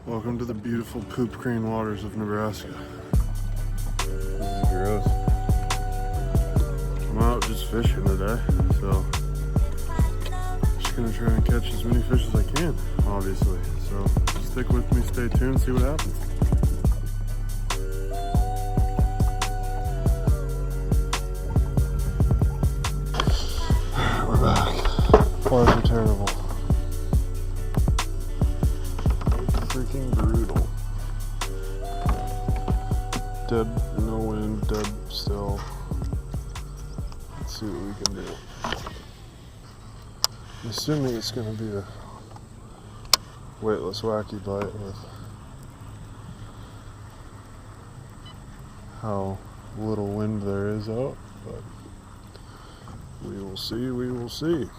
Welcome to the beautiful poop green waters of Nebraska. This is gross. I'm out just fishing today, so I'm just gonna try and catch as many fish as I can, obviously. So stick with me, stay tuned, see what happens. We're back. Flies are terrible. Freaking brutal. Dead, no wind, dead still. Let's see what we can do. I'm assuming it's going to be a weightless wacky bite with how little wind there is out, but we will see, we will see.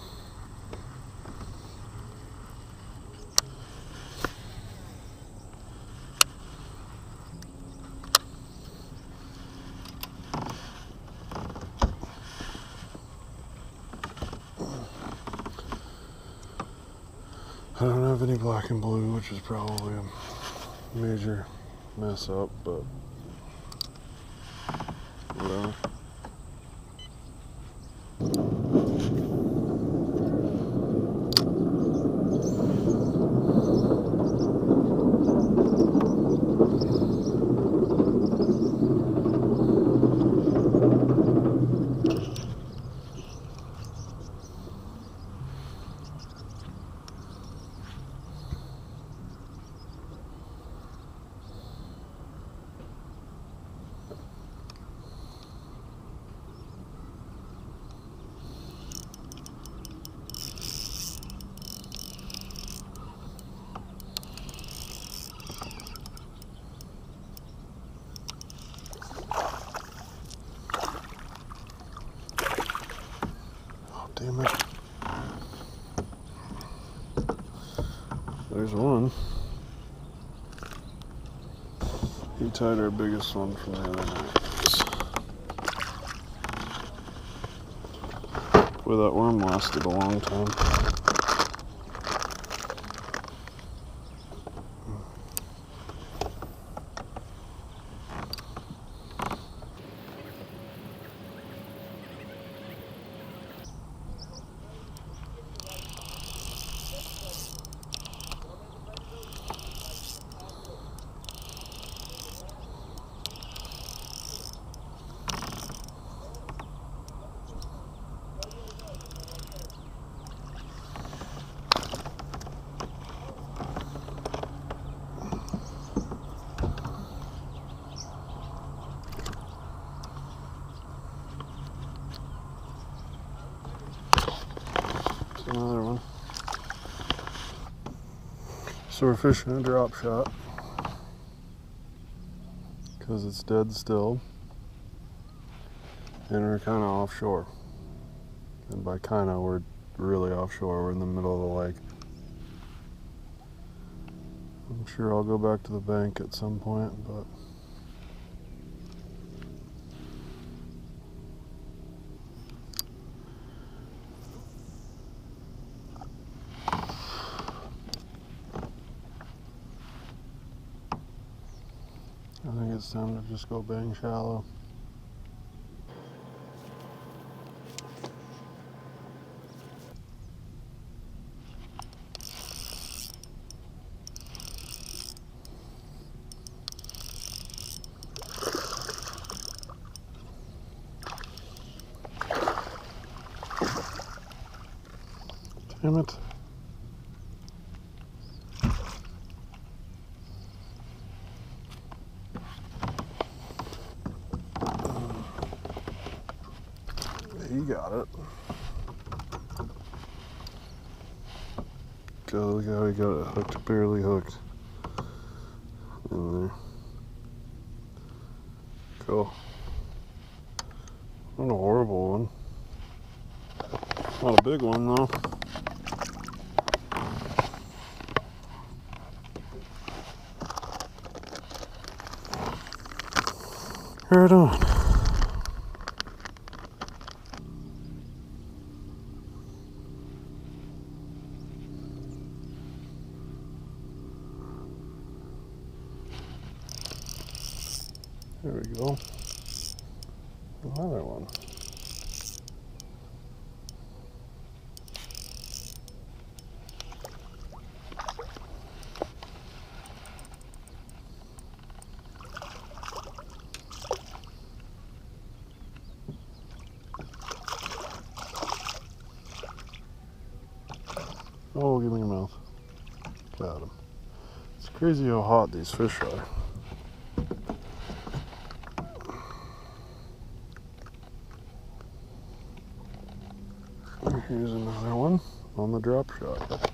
I don't have any black and blue, which is probably a major mess up, but whatever. Damn it. There's one. He tied our biggest one from the other night. Boy, that worm lasted a long time. Another one. So we're fishing a drop shot because it's dead still, and we're kind of offshore. And by kind of, we're really offshore. We're in the middle of the lake. I'm sure I'll go back to the bank at some point, but I think it's time to just go bang shallow. Damn it. He got it. God, look how he got it hooked, barely hooked in there. Cool. Not a horrible one. Not a big one though. Right on. There we go. Another one. Oh, give me your mouth. Got him. It's crazy how hot these fish are. Here's another one on the drop shot.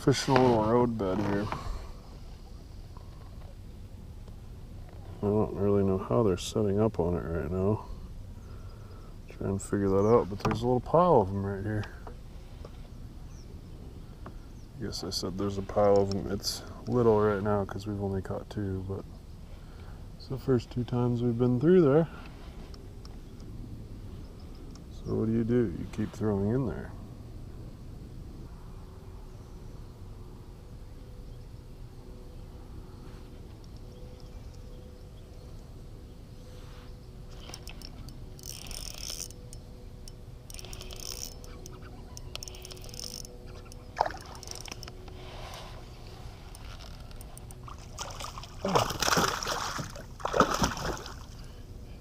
Fishing a little road bed here. I don't really know how they're setting up on it right now. Try and figure that out, but there's a little pile of them right here. I guess I said there's a pile of them. It's little right now because we've only caught 2, but it's the first 2 times we've been through there. So what do? You keep throwing in there.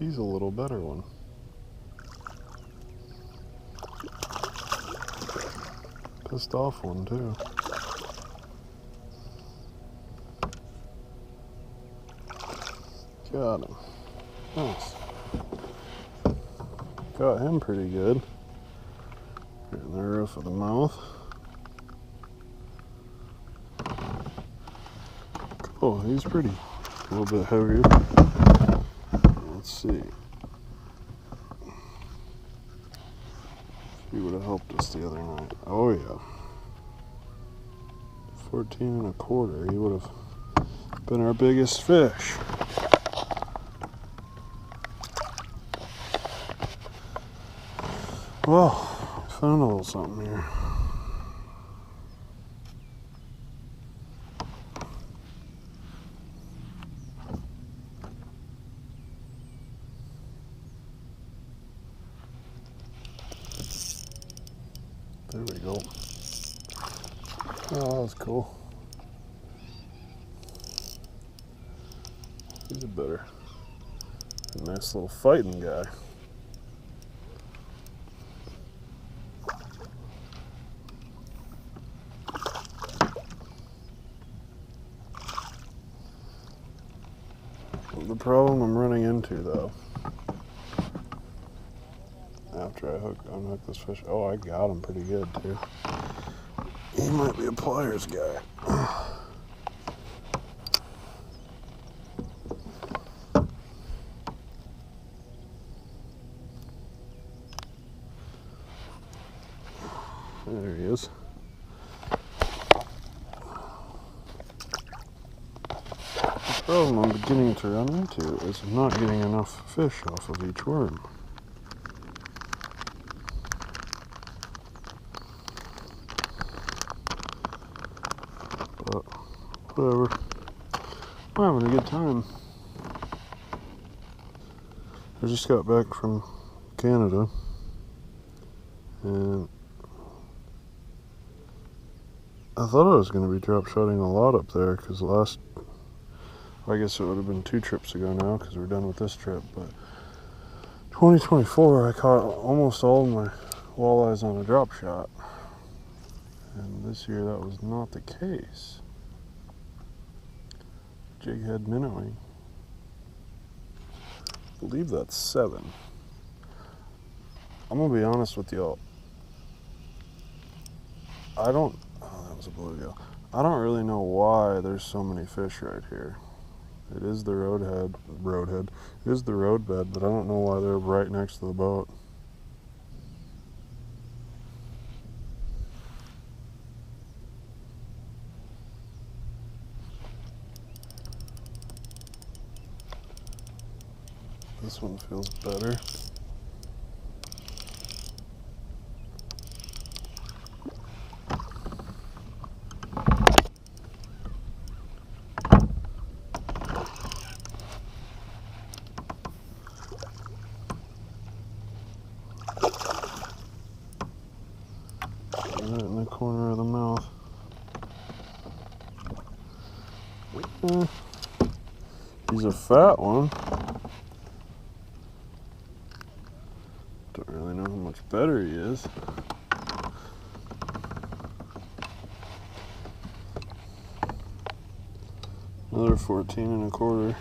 He's a little better one. Pissed off one too. Got him. Nice. Got him pretty good. Right in the roof of the mouth. Oh, he's pretty. A little bit heavier. Let's see. He would have helped us the other night. Oh yeah. 14 1/4. He would have been our biggest fish. Well, found a little something here. There we go. Oh, that was cool. He's a nice little fighting guy. The problem I'm running into though, after I unhook this fish, oh, I got him pretty good too. He might be a pliers guy. There he is. The problem I'm beginning to run into is I'm not getting enough fish off of each worm. But whatever. I'm having a good time. I just got back from Canada and I thought I was going to be drop shotting a lot up there because I guess it would have been 2 trips ago now because we're done with this trip, but 2024 I caught almost all of my walleyes on a drop shot, and this year that was not the case. Jighead minnow. I believe that's 7. I'm gonna be honest with y'all. Oh, that was a bluegill. I don't really know why there's so many fish right here. It is the roadhead. It is the roadbed, but I don't know why they're right next to the boat. This one feels better. the corner of the mouth. He's a fat one. Don't really know how much better he is. Another 14 1/4.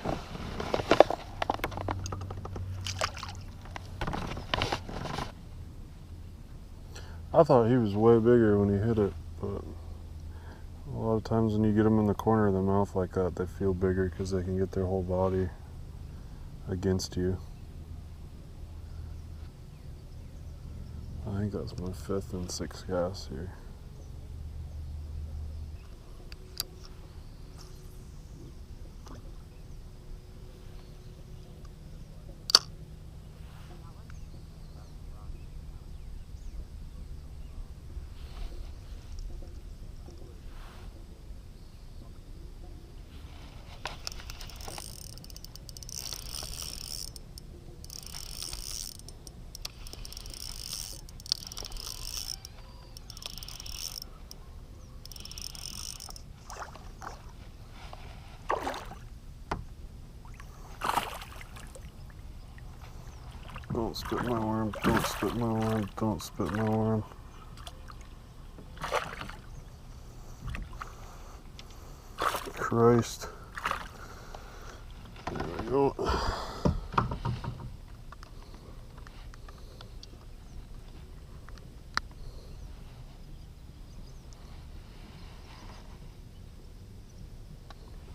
I thought he was way bigger when he hit it, but a lot of times when you get them in the corner of the mouth like that, they feel bigger because they can get their whole body against you. I think that's my 5th and 6th cast here. Don't spit my worm, don't spit my worm, don't spit my worm. Christ. There we go.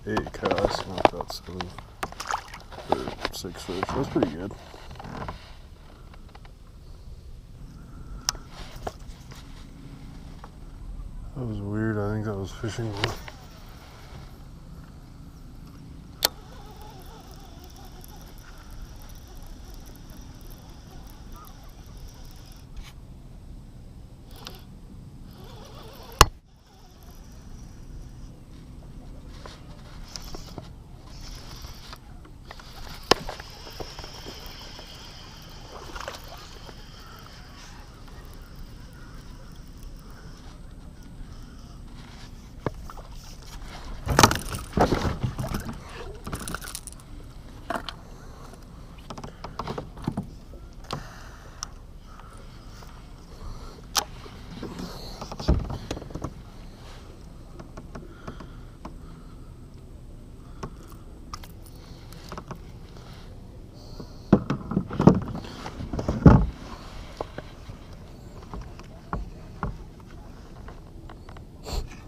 Eight casts, not that 7 or 6 fish. That's pretty good. That was weird. I think that was fishing.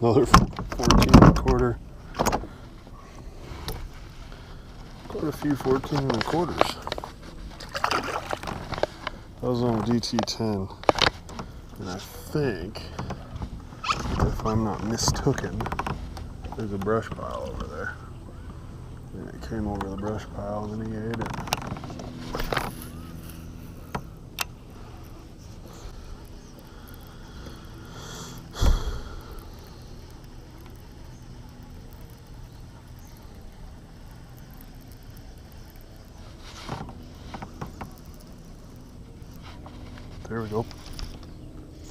Another 14 1/4. Quite a few 14 1/4s. That was on DT10. And I think, if I'm not mistaken, there's a brush pile over there. And it came over the brush pile and then he ate it. There we go.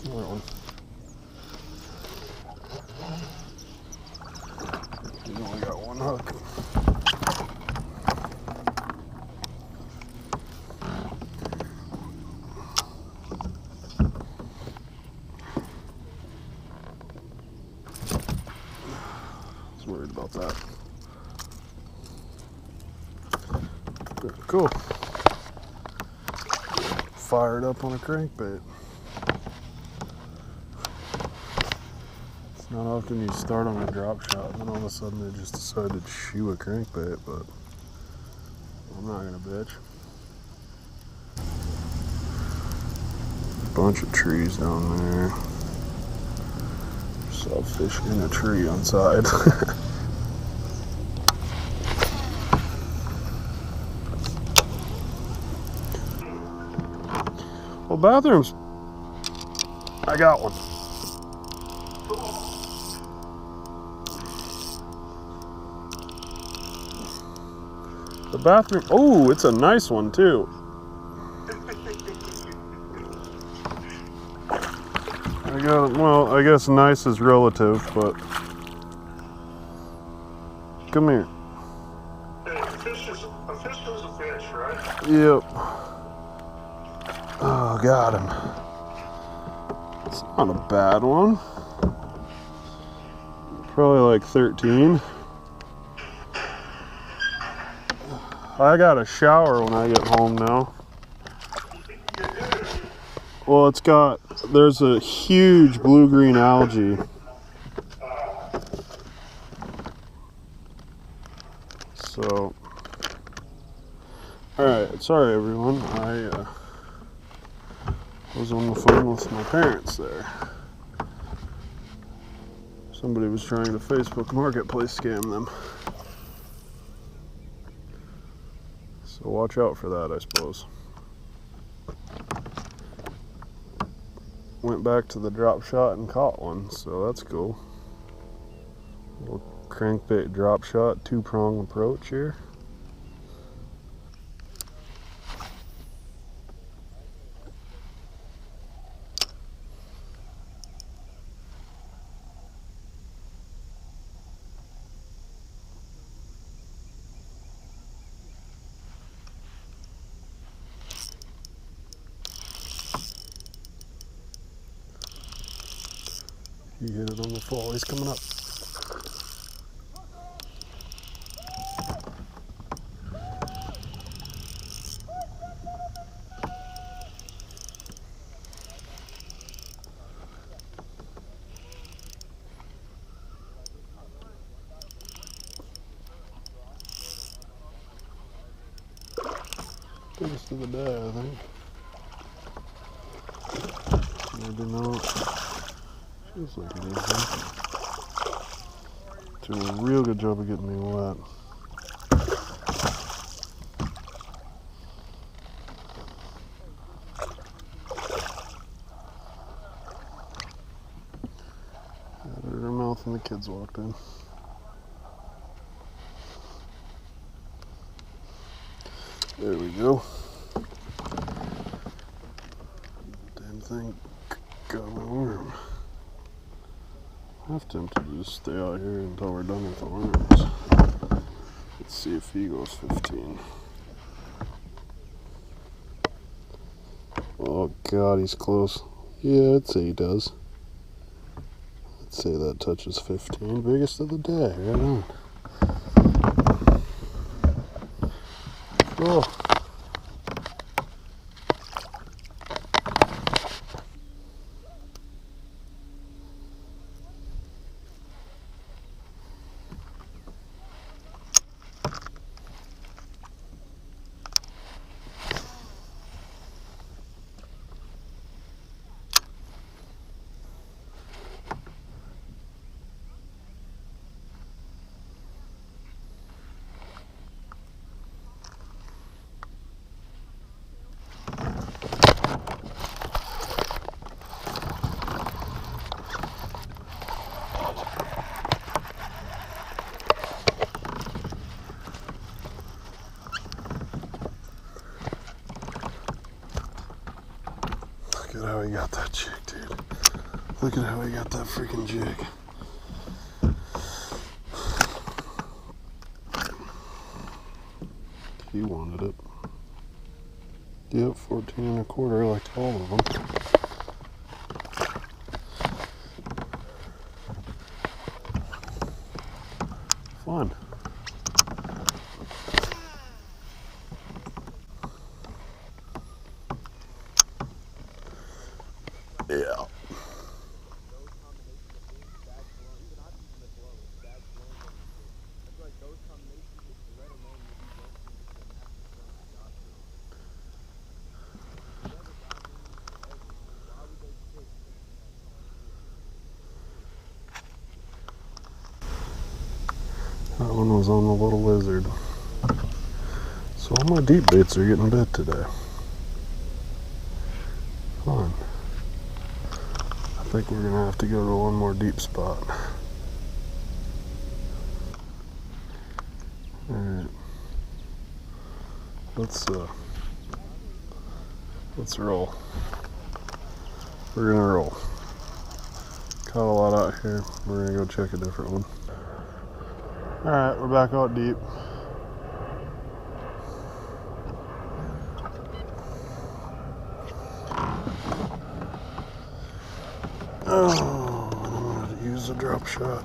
Another one. He's only got one hook. I was worried about that. Cool. Fired up on a crankbait. It's not often you start on a drop shot and then all of a sudden they just decide to chew a crankbait, but I'm not gonna bitch. Bunch of trees down there. Saw fish in a tree on side. Well, bathrooms. I got one. The bathroom. Oh, it's a nice one too. There we got, well, I guess nice is relative, but come here. Hey, a fish is a fish, right? Yep. Oh, got him. It's not a bad one. Probably like 13. I gotta shower when I get home now. Well, there's a huge blue-green algae. So, alright, sorry everyone. I was on the phone with my parents there. Somebody was trying to Facebook Marketplace scam them. So watch out for that, I suppose. Went back to the drop shot and caught one, so that's cool. Little crankbait drop shot, 2-prong approach here. He hit it on the fall, he's coming up. Biggest of the day, I think. Maybe not. Feels like it is, though. Doing a real good job of getting me wet. Had it in her mouth and the kids walked in. There we go. Damn thing got my worm. I'm tempted to just stay out here until we're done with the worms. Let's see if he goes 15. Oh god, he's close. Yeah, I'd say he does. I'd say that touches 15. Biggest of the day, right on. Oh. Look at how he got that jig, dude. Look at how he got that freaking jig. He wanted it. Yep, 14 and a quarter, like all of them. Fun. Yeah. That one was on the little lizard. So all my deep baits are getting bit today. Fun. I think we're gonna have to go to one more deep spot. Alright. Let's roll. We're gonna roll. Caught a lot out here. We're gonna go check a different one. Alright, we're back out deep. Oh, and I'm gonna use a drop shot.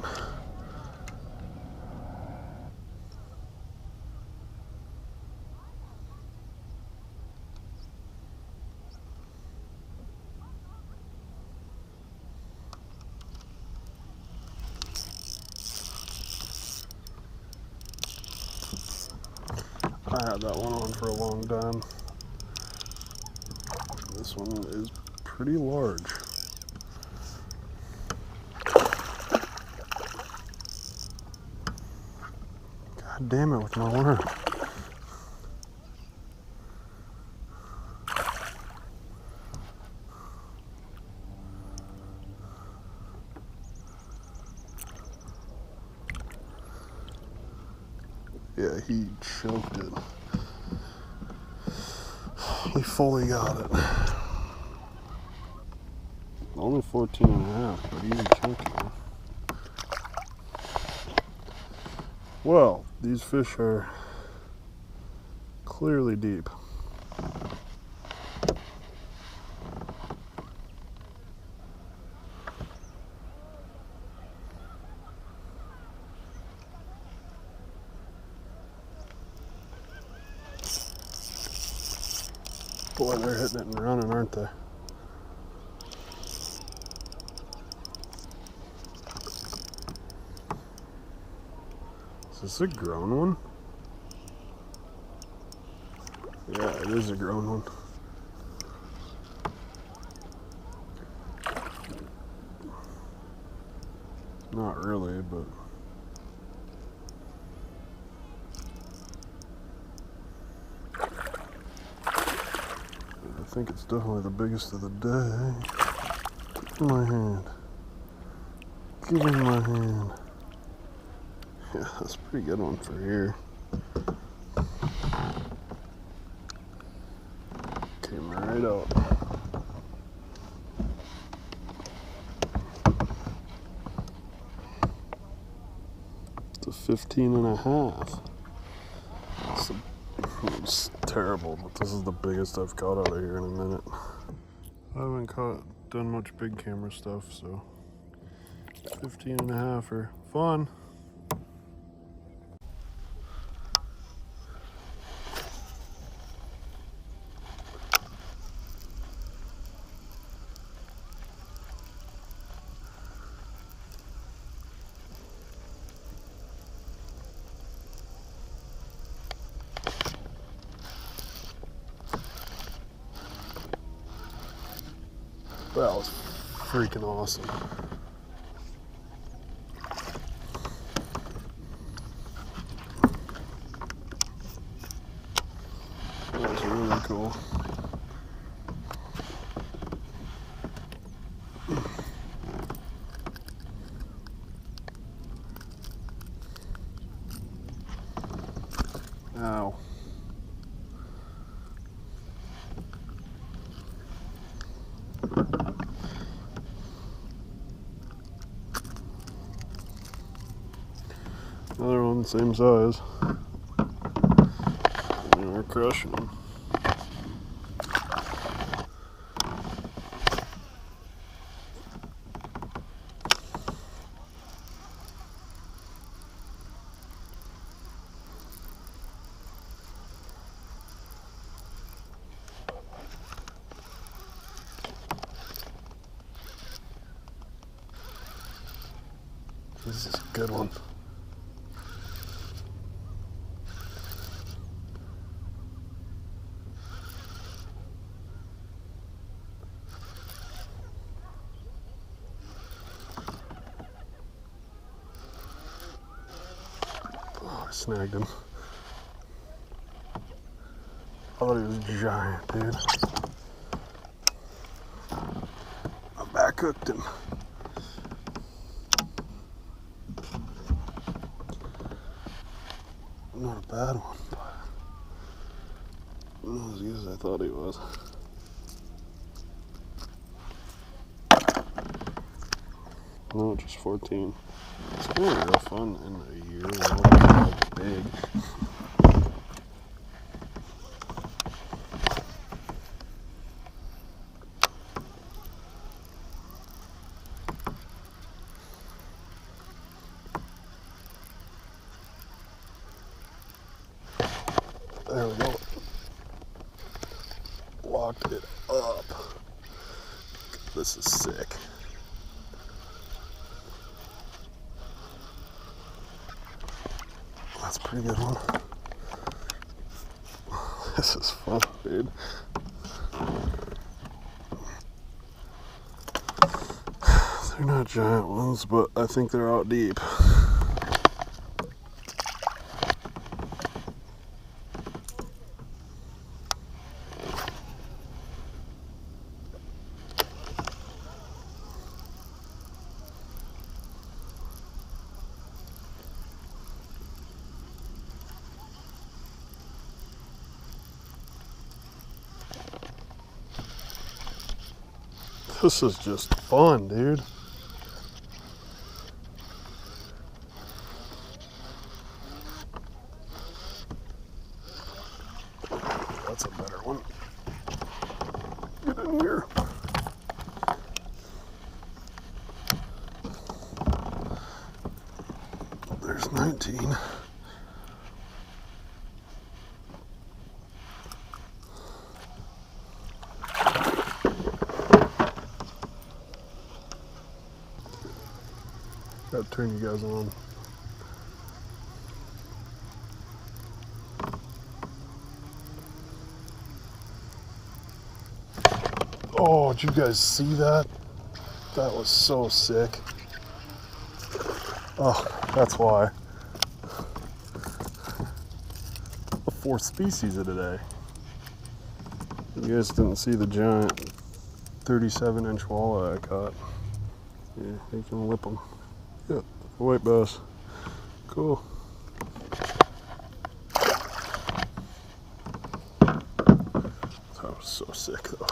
I had that one on for a long time. This one is pretty large. God damn it with my worm. Yeah, he choked it. He fully got it. Only 14 and a half, but easy choking. Well, these fish are clearly deep. Boy, they're hitting it and running, aren't they? Is this a grown one? Yeah, it is a grown one. Not really, but I think it's definitely the biggest of the day. Give me my hand. Give me my hand. Yeah, that's a pretty good one for here. Came right out. It's a 15 and a half. It's terrible, but this is the biggest I've caught out of here in a minute. I haven't done much big camera stuff, so 15 and a half are fun. That was freaking awesome. That was really cool. Ow. Another one, same size. And we're crushing them. This is a good one. Oh, I snagged him. I thought he was giant, dude. I back hooked him. Not a bad one, but not as good as I thought he was. No, just 14. It's gonna be real fun in a year when all these are like big. There we go. Locked it up. This is sick. That's a pretty good one. This is fun, dude. They're not giant ones, but I think they're out deep. This is just fun, dude. That's a better one. Get in here. There's 19. Gotta turn you guys on. Oh, did you guys see that? That was so sick. Oh, that's why. The fourth species of today. You guys didn't see the giant 37-inch walleye I caught. Yeah, you can whip them. Yeah, white bass. Cool. That was so sick though.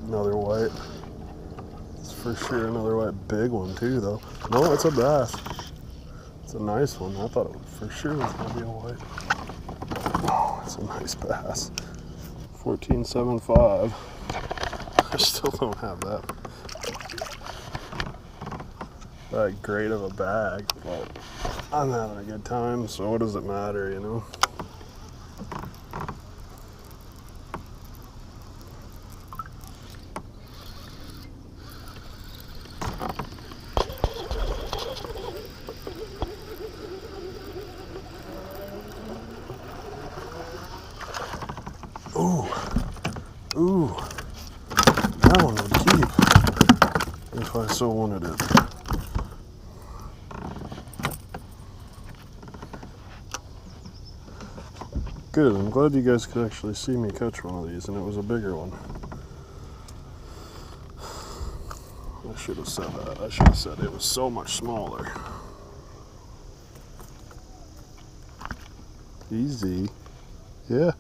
Another white. It's for sure another white, big one too though. No, it's a bass. It's a nice one. I thought it for sure was gonna be a white. Oh, it's a nice bass. 14.75. I still don't have that great of a bag, but I'm having a good time, so what does it matter, you know? Ooh, that one would keep if I so wanted it. Good, I'm glad you guys could actually see me catch one of these, and it was a bigger one. I should have said that. I should have said it was so much smaller. Easy. Yeah.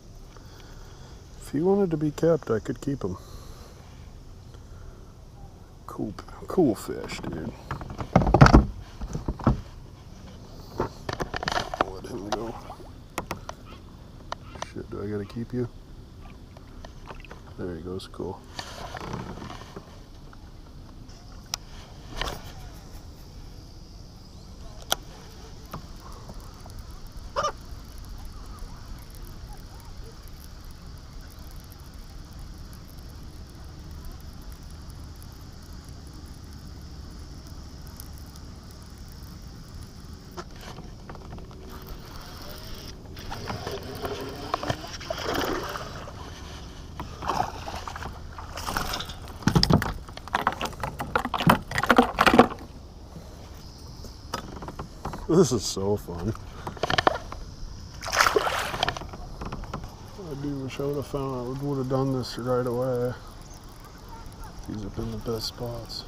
If he wanted to be kept, I could keep him. Cool fish, dude. I'll let him go. Shit, do I gotta keep you? There he goes, cool. This is so fun. I do wish I would have found, would have done this right away. These have been the best spots.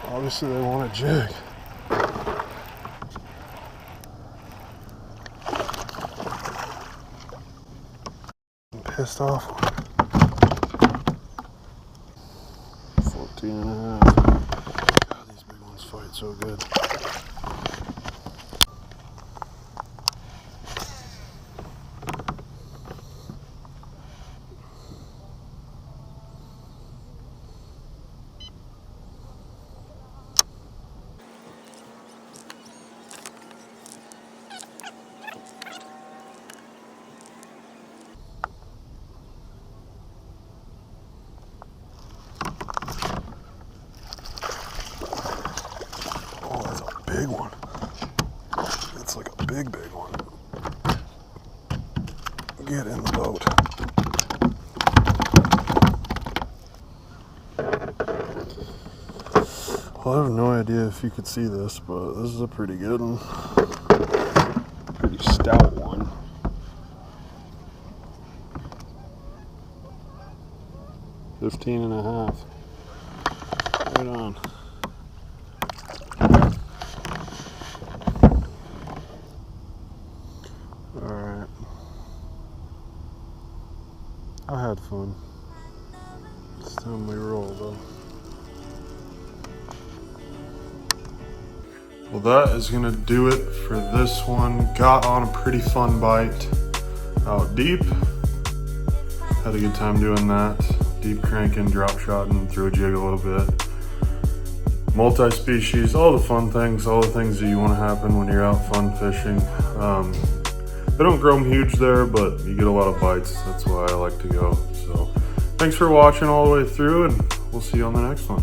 Obviously they want a jig. I'm pissed off. 14 and a half. God, these big ones fight so good. Oh, that's a big one. That's like a big one. Get in the boat. Well, I have no idea if you could see this, but this is a pretty good one. Pretty stout one. $15 and a half. Right on. Alright. I had fun. It's time we roll though. Well, that is gonna do it for this one. Got on a pretty fun bite out deep. Had a good time doing that. Deep cranking, drop shotting, threw a jig a little bit. Multi-species, all the fun things, all the things that you want to happen when you're out fun fishing. They don't grow them huge there, but you get a lot of bites. That's why I like to go. So thanks for watching all the way through, and we'll see you on the next one.